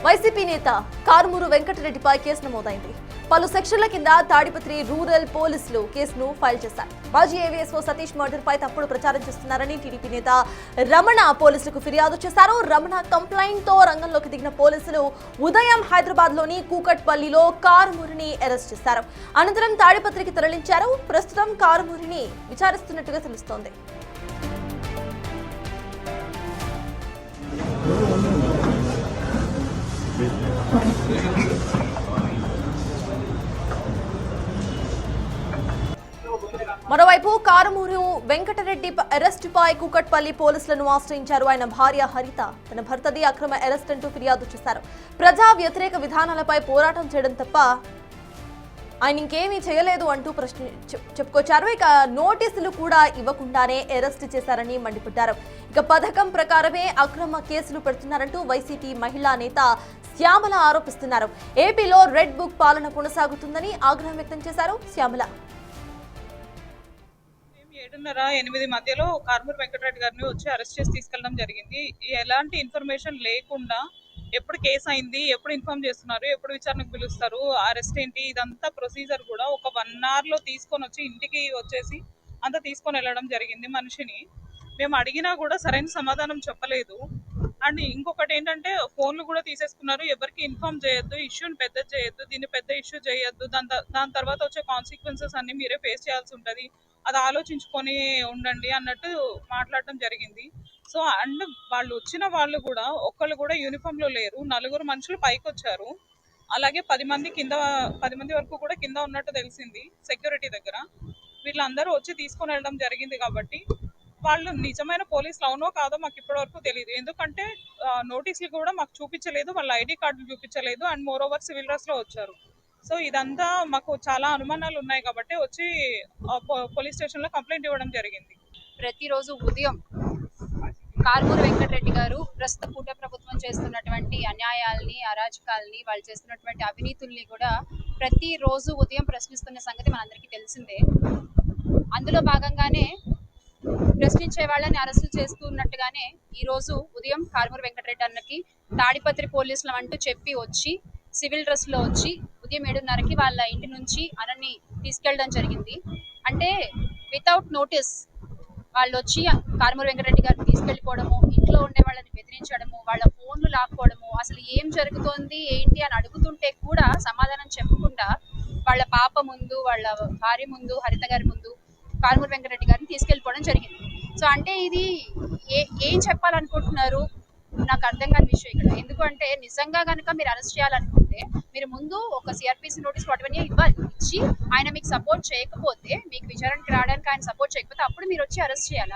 YCP నేత Karumuri వెంకటరెడ్డిపై case నమోదైంది. పలు సెక్షన్ల కింద తాడిపత్రి రూరల్ పోలీసులు కేసును ఫైల్ చేశారు. మాజీ ఏవీఎస్ఓ సతీష్ మర్డర్ పై తప్పుడు ప్రచారం చేస్తున్నారని టీడీపీ నేత రమణ పోలీసులకు ఫిర్యాదు చేశారు. రమణ కంప్లైంట్ తో రంగంలోకి దిగిన పోలీసులు ఉదయం హైదరాబాద్ లోని కూకట్పల్లిలో కారుమూరిని అరెస్ట్ చేశారు. అనంతరం తాడిపత్రికి తరలించారు. ప్రస్తుతం కారుమూరిని విచారిస్తున్నట్టుగా తెలుస్తోంది. మరోవైపు కారుమూరు వెంకటరెడ్డి అరెస్టుపై కూకట్పల్లి పోలీసులను ఆశ్రయించారు. ఆయన భార్య హరిత తన భర్తది అక్రమ అరెస్ట్ అంటూ ఫిర్యాదు చేశారు. ప్రజా వ్యతిరేక విధానాలపై పోరాటం చేయడం తప్ప ఆయన ఇంకేమీ చేయలేదు అంటూ చెప్పుకొచ్చారు. ఇక నోటీసులు కూడా ఇవ్వకుండానే అరెస్ట్ చేశారని మండిపడ్డారు. ఇక పథకం ప్రకారమే అక్రమ కేసులు పెడుతున్నారంటూ వైసీపీ మహిళా నేత శ్యామల ఆరోపిస్తున్నారు. ఏపీలో రెడ్ బుక్ పాలన కొనసాగుతుందని ఆగ్రహం వ్యక్తం చేశారు శ్యామల. 7:30-8 మధ్యలో కారుమూరు వెంకటరెడ్డి గారిని వచ్చి అరెస్ట్ చేసి తీసుకెళ్ళడం జరిగింది. ఎలాంటి ఇన్ఫర్మేషన్ లేకుండా ఎప్పుడు కేసు అయింది, ఎప్పుడు ఇన్ఫార్మ్ చేస్తున్నారు, ఎప్పుడు విచారణకు పిలుస్తారు, అరెస్ట్ ఏంటి, ఇదంతా ప్రొసీజర్ కూడా ఒక 1 hour లో తీసుకొని వచ్చి ఇంటికి వచ్చేసి అంతా తీసుకొని వెళ్ళడం జరిగింది. మనిషిని మేము అడిగినా కూడా సరైన సమాధానం చెప్పలేదు. అండ్ ఇంకొకటి ఏంటంటే ఫోన్లు కూడా తీసేసుకున్నారు. ఎవరికి ఇన్ఫార్మ్ చేయొద్దు, ఇష్యూని పెద్ద చేయొద్దు, దీన్ని పెద్ద ఇష్యూ చేయొద్దు, దాని తర్వాత వచ్చే కాన్సిక్వెన్సెస్ అన్ని మీరే ఫేస్ చేయాల్సి ఉంటుంది, అది ఆలోచించుకొని ఉండండి అన్నట్టు మాట్లాడటం జరిగింది. సో అండ్ వాళ్ళు వచ్చిన వాళ్ళు కూడా ఒక్కళ్ళు కూడా యూనిఫామ్ లో లేరు. 4 మనుషులు పైకి వచ్చారు. అలాగే 10 మంది వరకు కూడా కింద ఉన్నట్టు తెలిసింది సెక్యూరిటీ దగ్గర. వీళ్ళందరూ వచ్చి తీసుకొని వెళ్ళడం జరిగింది. కాబట్టి వాళ్ళు నిజమైన పోలీసులు అవునో కాదో మాకు ఇప్పటి వరకు తెలియదు. ఎందుకంటే నోటీసులు కూడా మాకు చూపించలేదు, వాళ్ళ ఐడి కార్డులు చూపించలేదు, and more over civil dress లో వచ్చారు. సో ఇదంతా మాకు చాలా అనుమానాలు ఉన్నాయి కాబట్టి వచ్చి పోలీస్ స్టేషన్ లో కంప్లైంట్ ఇవ్వడం జరిగింది. ప్రతిరోజు ఉదయం కారుమూరు వెంకటరెడ్డి గారు ప్రస్తుత కూటమి ప్రభుత్వం చేస్తున్నటువంటి అన్యాయాల్ని, అరాచకాల్ని, వాళ్ళు చేస్తున్నటువంటి అవినీతుల్ని కూడా ప్రతిరోజు ఉదయం ప్రశ్నిస్తున్న సంగతి మనందరికీ తెలిసిందే. అందులో భాగంగానే ప్రశ్నించే వాళ్ళని అరెస్టు చేస్తున్నట్టుగానే ఈ రోజు ఉదయం కారుమూరు వెంకటరెడ్డి అన్నకి తాడిపత్రి పోలీసులు అంటూ చెప్పి వచ్చి సివిల్ డ్రెస్ లో వచ్చి ఉదయం 7:30కి వాళ్ళ ఇంటి నుంచి అన్నని తీసుకెళ్ళడం జరిగింది. అంటే వితౌట్ నోటీస్ వాళ్ళు వచ్చి కారుమూరు వెంకటరెడ్డి గారిని తీసుకెళ్లిపోవడము, ఇంట్లో ఉండే వాళ్ళని బెదిరించడము, వాళ్ళ ఫోన్లు లాక్కోవడము, అసలు ఏం జరుగుతోంది ఏంటి అని అడుగుతుంటే కూడా సమాధానం చెప్పకుండా వాళ్ళ పాప ముందు, వాళ్ళ భార్య ముందు, హరిత గారి ముందు కారుమూరు వెంకటరెడ్డి గారిని తీసుకెళ్లిపోవడం జరిగింది. సో అంటే ఇది ఏం చెప్పాలనుకుంటున్నారు నాకు అర్థం కాని విషయం ఇక్కడ. ఎందుకంటే నిజంగా కనుక మీరు అరెస్ట్ చేయాలనుకుంటే మీరు ముందు ఒక సిఆర్పిసి నోటీస్ వాటివన్నీ ఇవ్వాలి. ఇచ్చి ఆయన మీకు సపోర్ట్ చేయకపోతే, మీకు విచారణకి రావడానికి ఆయన సపోర్ట్ చేయకపోతే అప్పుడు మీరు వచ్చి అరెస్ట్ చేయాలి.